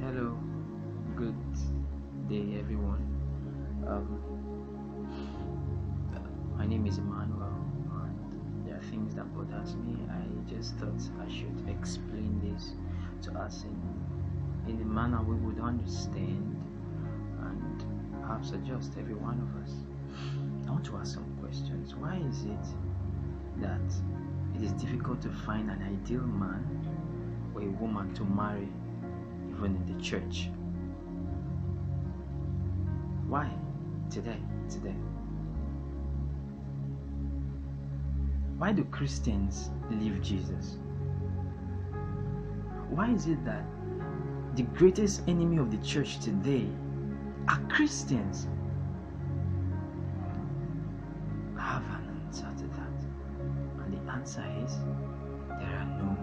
Hello, good day, everyone. Um, my name is Emmanuel, and there are things that bothers me. I just thought I should explain this to us in the manner we would understand and perhaps adjust every one of us. I want to ask some questions. Why is it that it is difficult to find an ideal man or a woman to marry, even in the church? Why? Today. Why do Christians leave Jesus? Why is it that the greatest enemy of the church today are Christians? I have an answer to that. And the answer is there are no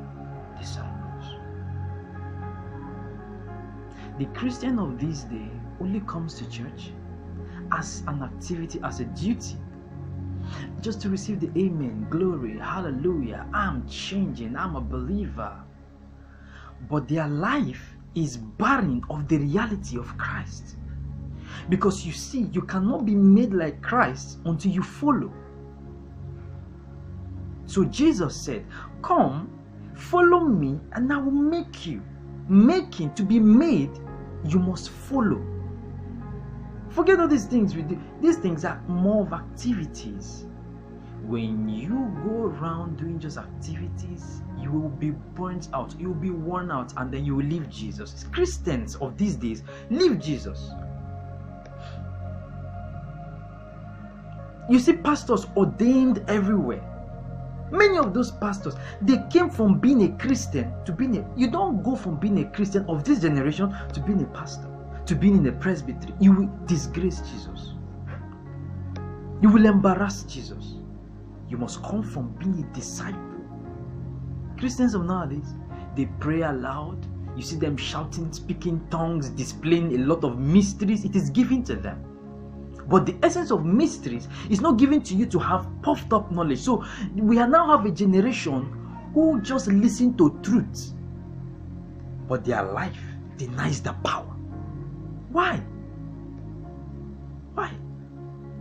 disciples. The Christian of this day only comes to church as an activity, as a duty, just to receive the amen, glory, hallelujah, I'm changing, I'm a believer. But their life is barren of the reality of Christ. Because you see, you cannot be made like Christ until you follow. So Jesus said, come, follow me, and I will make you. Making, to be made, you must follow. Forget all these things we do. These things are more of activities. When you go around doing just activities, you will be burnt out, you will be worn out, and then you will leave Jesus. Christians of these days leave Jesus. You see pastors ordained everywhere. Many of those pastors, they came from being a Christian to being you don't go from being a Christian of this generation to being a pastor, to being in a presbytery. You will disgrace Jesus. You will embarrass Jesus. You must come from being a disciple. Christians of nowadays, they pray aloud. You see them shouting, speaking tongues, displaying a lot of mysteries. It is given to them. But the essence of mysteries is not given to you to have puffed up knowledge. So we now have a generation who just listen to truth, but their life denies the power. Why?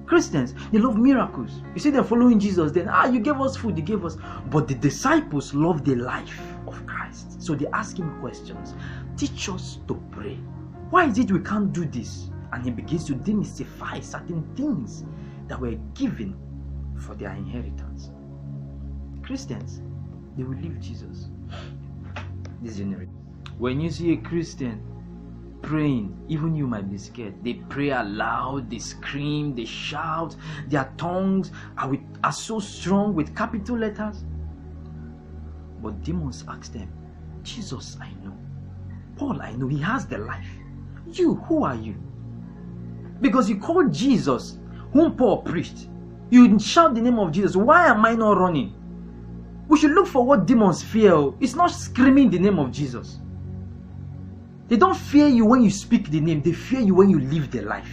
Christians, they love miracles. You see them following Jesus, then you gave us food, you gave us. But the disciples love the life of Christ. So they ask him questions. Teach us to pray. Why is it we can't do this? And he begins to demystify certain things that were given for their inheritance. Christians, they will leave Jesus. This generation. When you see a Christian praying, even you might be scared. They pray aloud, they scream, they shout. Their tongues are so strong with capital letters. But demons ask them, Jesus, I know. Paul, I know. He has the life. You, who are you? Because you call Jesus, whom Paul preached, you shout the name of Jesus. Why am I not running? We should look for what demons fear. It's not screaming the name of Jesus. They don't fear you when you speak the name. They fear you when you live the life.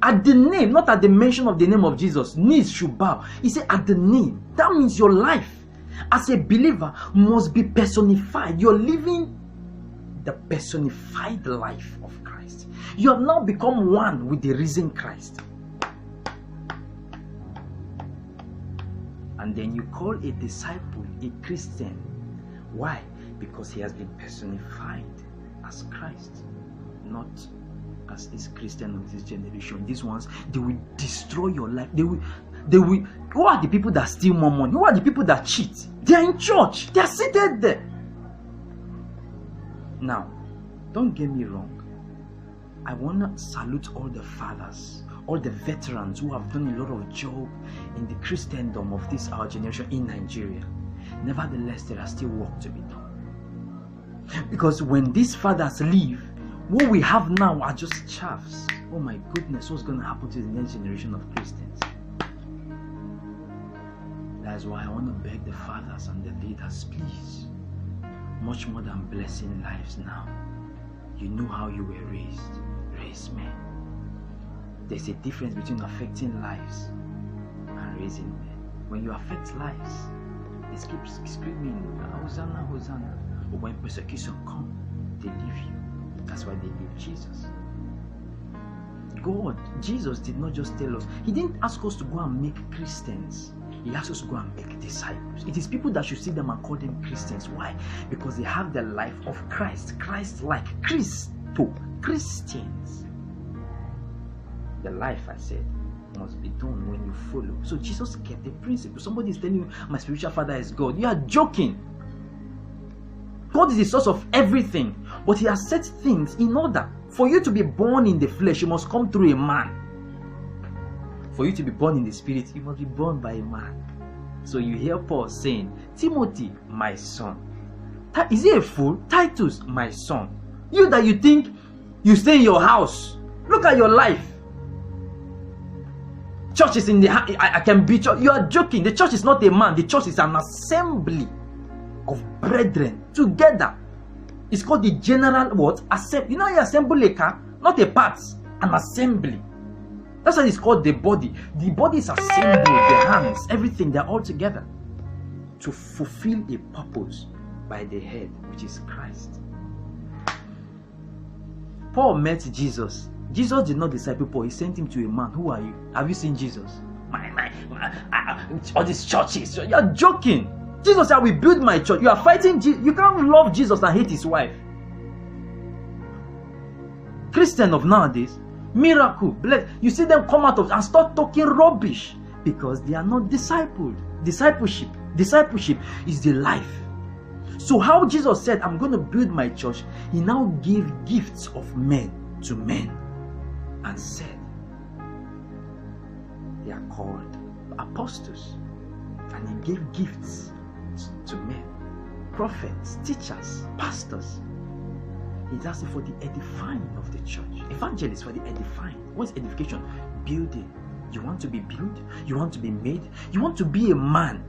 At the name, not at the mention of the name of Jesus, knees should bow. He said at the name. That means your life as a believer must be personified. You're living the personified life of Christ. You have now become one with the risen Christ. And then you call a disciple a Christian. Why? Because he has been personified as Christ, not as this Christian of this generation. These ones, they will destroy your life. They will. Who are the people that steal more money? Who are the people that cheat? They are in church. They are seated there. Now, don't get me wrong. I want to salute all the fathers, all the veterans who have done a lot of job in the Christendom of this our generation in Nigeria. Nevertheless, there are still work to be done. Because when these fathers leave, what we have now are just chaffs. Oh my goodness, what's going to happen to the next generation of Christians? That's why I want to beg the fathers and the leaders, please, much more than blessing lives now. You know how you were raised men. There's a difference between affecting lives and raising men. When you affect lives, they keep screaming, Hosanna, Hosanna. But when persecution comes, they leave you. That's why they leave Jesus. God, Jesus did not just tell us. He didn't ask us to go and make Christians. He asked us to go and make disciples. It is people that should see them and call them Christians. Why? Because they have the life of Christ. Christ-like. Christo. Christians. The life, I said, must be done when you follow. So Jesus kept the principle. Somebody is telling you, my spiritual father is God. You are joking. God is the source of everything. But he has set things in order. For you to be born in the flesh, you must come through a man. For you to be born in the spirit, you must be born by a man. So you hear Paul saying, Timothy, my son. Is he a fool? Titus, my son. You that you think you stay in your house. Look at your life. Church is in the I can be church. You are joking. The church is not a man. The church is an assembly of brethren together. It's called the general what? Assembly. You know, you assemble a car, not a part, an assembly. That's why it's called the body. The body is assembled, the hands, everything, they're all together to fulfill a purpose by the head, which is Christ. Paul met Jesus. Jesus did not disciple Paul. He sent him to a man. Who are you? Have you seen Jesus? All these churches. You're joking. Jesus said, I will build my church. You are fighting Jesus. You can't love Jesus and hate his wife. Christian of nowadays, miracle, bless. You see them come out of and start talking rubbish because they are not discipled. Discipleship is the life. So how Jesus said, I'm going to build my church, he now gave gifts of men to men and said, they are called apostles. And he gave gifts to men, prophets, teachers, pastors. He's asking for the edifying of the church. Evangelists for the edifying. What's edification? Building. You want to be built? You want to be made? You want to be a man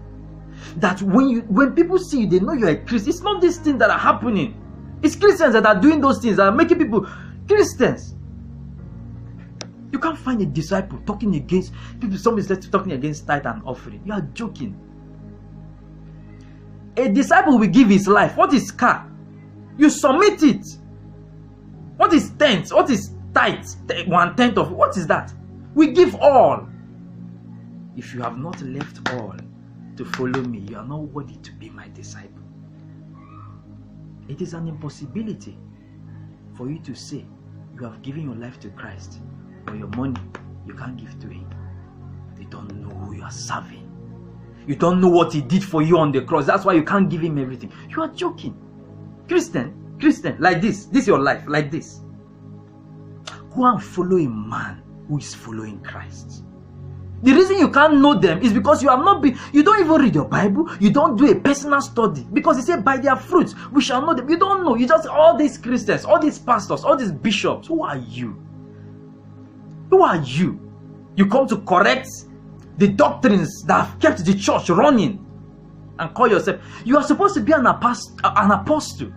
that when people see you, they know you're a Christian. It's not these things that are happening. It's Christians that are doing those things that are making people Christians. You can't find a disciple talking against people. Somebody's talking against tithe and offering. You are joking. A disciple will give his life. What is car? You submit it. What is tenth? What is tithe? 1/10 of it. What is that? We give all. If you have not left all to follow me, you are not worthy to be my disciple. It is an impossibility for you to say you have given your life to Christ, but your money you can't give to him. You don't know who you are serving. You don't know what he did for you on the cross. That's why you can't give him everything. You are joking. Christian, like this is your life, like this. Go and follow a man who is following Christ. The reason you can't know them is because you have not been, you don't even read your Bible, you don't do a personal study. Because he said, by their fruits, we shall know them. You don't know. You just, all these Christians, all these pastors, all these bishops, who are you? Who are you? You come to correct the doctrines that have kept the church running and call yourself. You are supposed to be an apostle.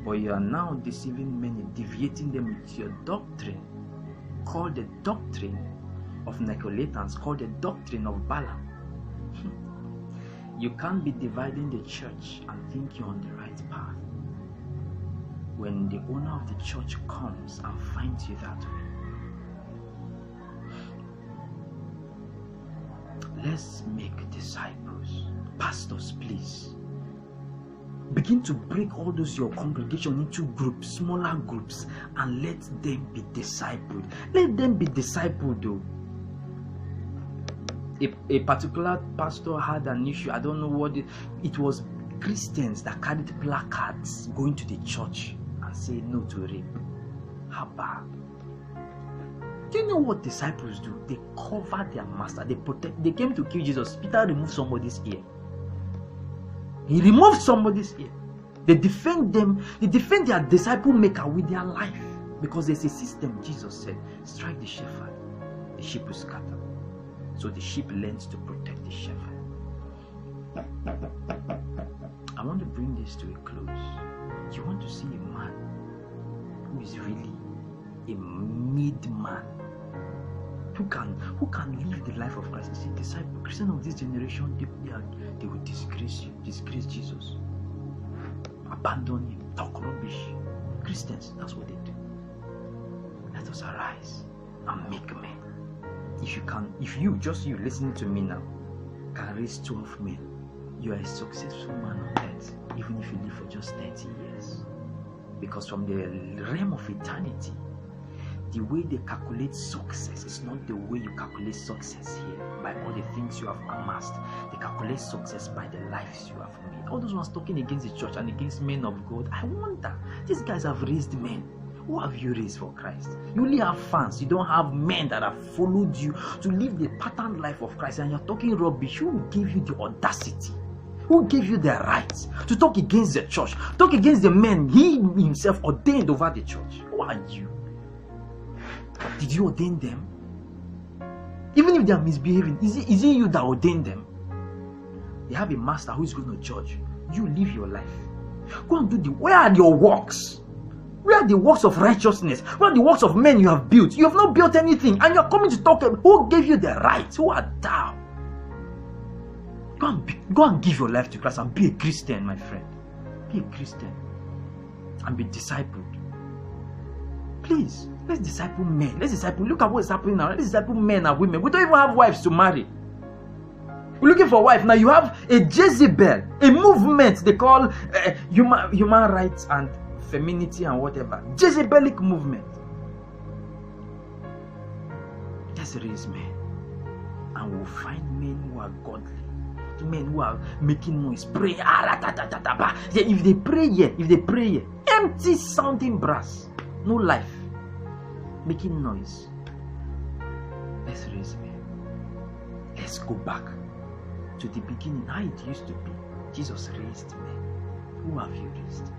But you are now deceiving many, deviating them with your doctrine, called the doctrine of Nicolaitans, called the doctrine of Balaam. You can't be dividing the church and think you're on the right path when the owner of the church comes and finds you that way. Let's make disciples. Pastors, please. Begin to break all those your congregation into groups, smaller groups, and let them be discipled. Let them be discipled though. A particular pastor had an issue. I don't know what it was. Christians that carried placards going to the church and say no to rape. How bad? Do you know what disciples do? They cover their master. They protect. They came to kill Jesus. Peter removed somebody's ear. He removed somebody's ear. They defend them. They defend their disciple maker with their life. Because there's a system. Jesus said, strike the shepherd, the sheep will scatter. So the sheep learns to protect the shepherd. I want to bring this to a close. You want to see a man who is really a made man, who can live the life of Christ. See, disciple, Christian of this generation, they will disgrace you, disgrace Jesus. abandon him, talk rubbish. Christians, that's what they do. Let us arise and make men. If you, just you listening to me now, can raise 12 men, you are a successful man on earth, even if you live for just 30 years. Because from the realm of eternity, the way they calculate success is not the way you calculate success here, by all the things you have amassed. They calculate success by the lives you have made. All those ones talking against the church and against men of God, I wonder, these guys have raised men. Who have you raised for Christ? You only have fans. You don't have men that have followed you to live the patterned life of Christ, and you're talking rubbish. Who gave you the audacity? Who gave you the right to talk against the church? Talk against the men he himself ordained over the church? Who are you? Did you ordain them? Even if they are misbehaving, is it you that ordained them? They have a master who is going to judge. You live your life. Go and do where are your works? Where are the works of righteousness? Where are the works of men you have built? You have not built anything, and you are coming to talk. Who gave you the right? Who art thou? Go and give your life to Christ and be a Christian, my friend. Be a Christian and be discipled. Please, let's disciple men. Look at what is happening now. Let's disciple men and women. We don't even have wives to marry. We're looking for a wife. Now you have a Jezebel, a movement they call human rights and femininity and whatever. Jezebelic movement. Let's raise men, and we'll find men who are godly. Men who are making noise, pray. If they pray here, empty sounding brass, no life, making noise. Let's raise men. Let's go back to the beginning, how it used to be. Jesus raised men. Who have you raised?